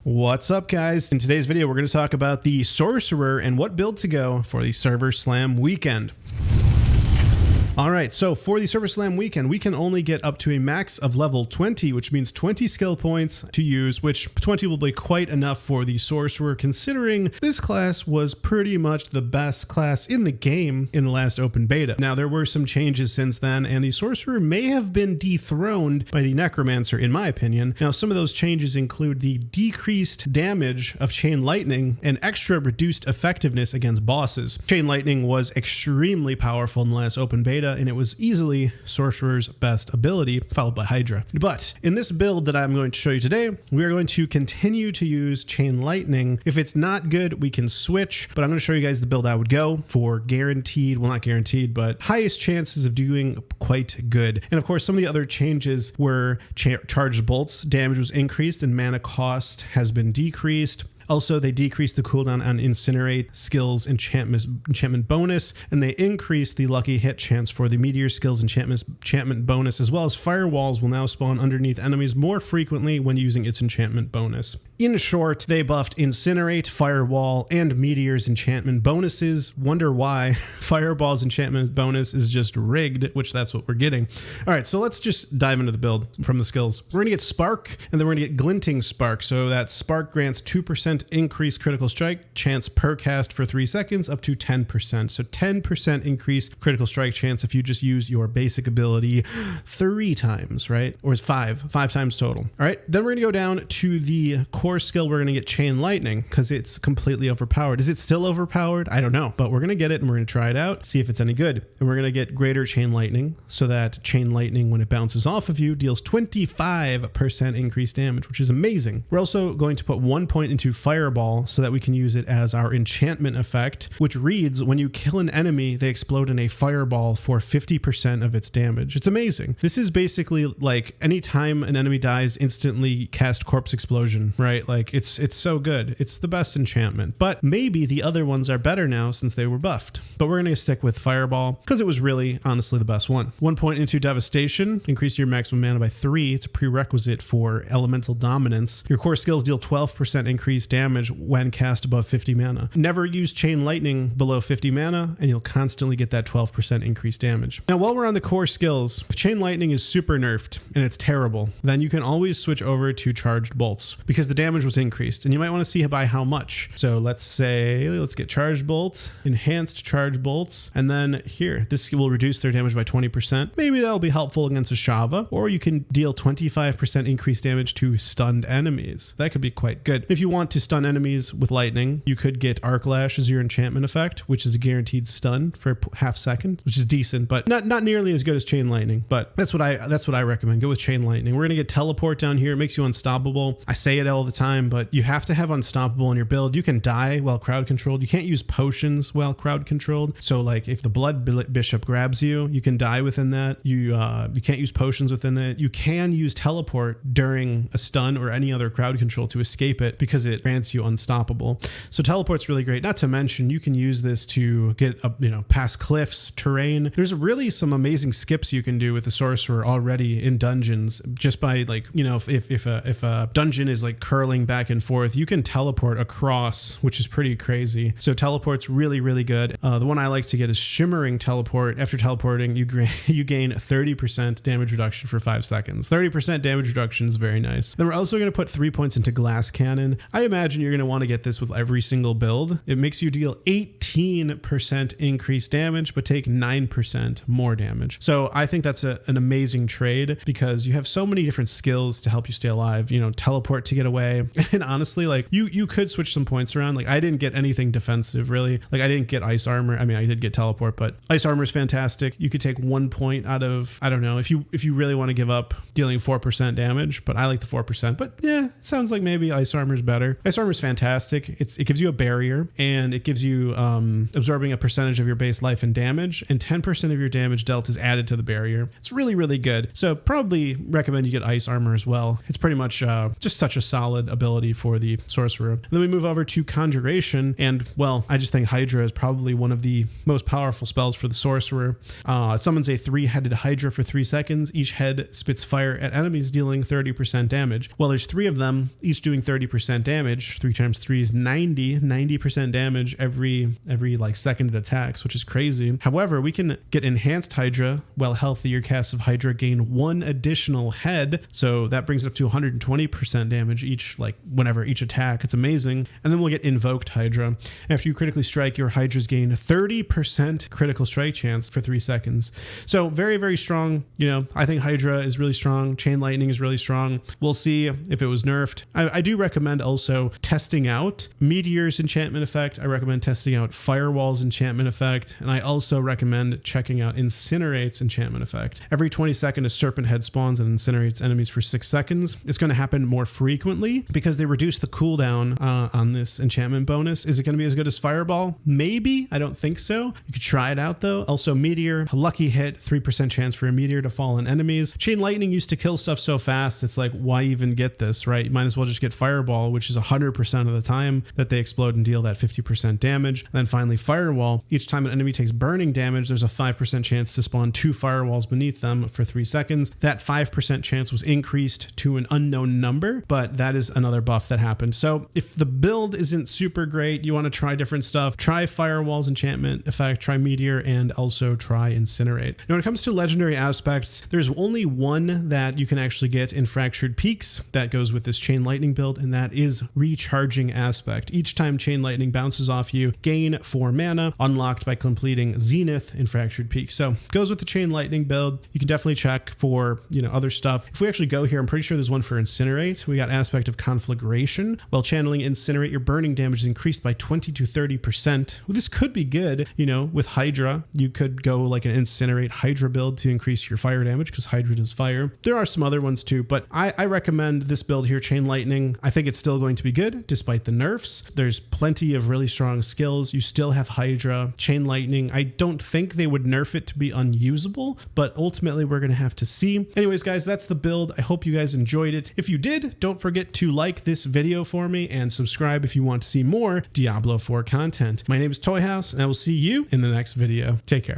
What's up, guys? In today's video, we're going to talk about the Sorcerer and what build to go for the Server Slam weekend. All right, so for the Server Slam weekend, we can only get up to a max of level 20, which means 20 skill points to use, which 20 will be quite enough for the Sorcerer, considering this class was pretty much the best class in the game in the last open beta. Now, there were some changes since then, and the Sorcerer may have been dethroned by the Necromancer, in my opinion. Now, some of those changes include the decreased damage of Chain Lightning and extra reduced effectiveness against bosses. Chain Lightning was extremely powerful in the last open beta, and it was easily Sorcerer's best ability, followed by Hydra. But in this build that I'm going to show you today, we are going to continue to use Chain Lightning. If it's not good, we can switch, but I'm going to show you guys the build I would go for guaranteed, well, not guaranteed, but highest chances of doing quite good. And of course, some of the other changes were charged bolts damage was increased and mana cost has been decreased. Also, they decreased the cooldown on Incinerate skills enchantment bonus, and they increased the lucky hit chance for the Meteor skills enchantment bonus, as well as firewalls will now spawn underneath enemies more frequently when using its enchantment bonus. In short, they buffed Incinerate, Firewall, and Meteor's enchantment bonuses. Wonder why Fireball's enchantment bonus is just rigged, which that's what we're getting. All right, so let's just dive into the build from the skills. We're gonna get Spark, and then we're gonna get Glinting Spark. So that Spark grants 2% increased critical strike chance per cast for 3 seconds, up to 10%. So 10% increase critical strike chance if you just use your basic ability 3 times, right? Or it's 5 times total. All right, then we're gonna go down to the core skill. We're gonna get Chain Lightning because it's completely overpowered. Is it still overpowered? I don't know, but we're gonna get it and we're gonna try it out, see if it's any good. And we're gonna get Greater Chain Lightning so that Chain Lightning, when it bounces off of you, deals 25% increased damage, which is amazing. We're also going to put 1 point into Fireball so that we can use it as our enchantment effect, which reads, when you kill an enemy, they explode in a fireball for 50% of its damage. It's amazing. This is basically like anytime an enemy dies, instantly cast Corpse Explosion, right? Like it's so good. It's the best enchantment, but maybe the other ones are better now since they were buffed. But we're going to stick with Fireball because it was really honestly the best one. 1 point into Devastation, increase your maximum mana by 3. It's a prerequisite for Elemental Dominance. Your core skills deal 12% increased damage when cast above 50 mana. Never use Chain Lightning below 50 mana and you'll constantly get that 12% increased damage. Now, while we're on the core skills, if Chain Lightning is super nerfed and it's terrible, then you can always switch over to Charged Bolts because the damage was increased, and you might want to see by how much. So let's get Charged Bolt, Enhanced Charge Bolts, and then here, this will reduce their damage by 20%. Maybe that'll be helpful against a Shava, or you can deal 25% increased damage to stunned enemies. That could be quite good. If you want to stun enemies with lightning, you could get Arc Lash as your enchantment effect, which is a guaranteed stun for half second, which is decent, but not nearly as good as Chain Lightning. But that's what I recommend. Go with Chain Lightning. We're gonna get Teleport down here. It makes you unstoppable. I say it all the time, but you have to have unstoppable in your build. You can die while crowd controlled. You can't use potions while crowd controlled. So like if the Blood Bishop grabs you, you can die within that. You can't use potions within that. You can use Teleport during a stun or any other crowd control to escape it because it grants you unstoppable. So Teleport's really great. Not to mention you can use this to get up, past cliffs, terrain. There's really some amazing skips you can do with the Sorcerer already in dungeons, just by if a dungeon is like curling back and forth, you can teleport across, which is pretty crazy. So Teleport's really, really good. The one I like to get is Shimmering Teleport. After teleporting, you gain 30% damage reduction for 5 seconds. 30% damage reduction is very nice. Then we're also going to put 3 points into Glass Cannon. I imagine you're going to want to get this with every single build. It makes you deal 18% increased damage, but take 9% more damage. So I think that's an amazing trade because you have so many different skills to help you stay alive. Teleport to get away. And honestly, like you could switch some points around. Like I didn't get anything defensive really. Like I didn't get Ice Armor. I mean, I did get Teleport, but Ice Armor is fantastic. You could take 1 point out of, I don't know, if you really want to give up dealing 4% damage, but I like the 4%. But yeah, it sounds like maybe Ice Armor is better. Ice armor is fantastic. It gives you a barrier, and it gives you absorbing a percentage of your base life and damage, and 10% of your damage dealt is added to the barrier. It's really, really good. So probably recommend you get ice armor as well. It's pretty much just such a solid ability for the sorcerer. And then we move over to conjuration, and well, I just think hydra is probably one of the most powerful spells for the sorcerer. It summons a 3-headed hydra for 3 seconds. Each head spits fire at enemies, dealing 30% damage. Well, there's 3 of them, each doing 30% damage. 3 times 3 is 90% damage every like second it attacks, which is crazy. However, we can get enhanced hydra. While healthier casts of hydra gain 1 additional head, so that brings up to 120% damage each, like whenever each attack. It's amazing. And then we'll get invoked hydra. After you critically strike, your hydras gain 30% critical strike chance for 3 seconds. So very, very strong. You know, I think hydra is really strong. Chain lightning is really strong. We'll see if it was nerfed. I do recommend also testing out Meteor's enchantment effect. I recommend testing out Firewall's enchantment effect. And I also recommend checking out Incinerate's enchantment effect. Every 20 seconds, a serpent head spawns and incinerates enemies for 6 seconds. It's going to happen more frequently because they reduce the cooldown on this enchantment bonus. Is it going to be as good as Fireball? Maybe. I don't think so. You could try it out though. Also Meteor, a lucky hit, 3% chance for a meteor to fall on enemies. Chain lightning used to kill stuff so fast. It's like, why even get this, right? You might as well just get Fireball, which is 100% of the time that they explode and deal that 50% damage. And then finally Firewall. Each time an enemy takes burning damage, there's a 5% chance to spawn 2 firewalls beneath them for 3 seconds. That 5% chance was increased to an unknown number, but that is another buff that happened. So if the build isn't super great, you want to try different stuff, try Firewall's enchantment effect, try Meteor, and also try Incinerate. Now when it comes to legendary aspects, there's only one that you can actually get in Fractured Peaks that goes with this Chain Lightning build, and that is Recharging Aspect. Each time Chain Lightning bounces off you, gain 4 mana, unlocked by completing Zenith in Fractured Peaks. So goes with the Chain Lightning build. You can definitely check for, you know, other stuff. If we actually go here, I'm pretty sure there's one for Incinerate. We got Aspect of Conflagration. While channeling Incinerate, your burning damage is increased by 20 to 30%. Well, this could be good. You know, with Hydra, you could go like an Incinerate Hydra build to increase your fire damage because Hydra does fire. There are some other ones too, but I recommend this build here, Chain Lightning. I think it's still going to be good despite the nerfs. There's plenty of really strong skills. You still have Hydra, Chain Lightning. I don't think they would nerf it to be unusable, but ultimately we're going to have to see. Anyways, guys, that's the build. I hope you guys enjoyed it. If you did, don't forget to like this video for me and subscribe if you want to see more Diablo 4 content. My name is Toyhouze, and I will see you in the next video. Take care.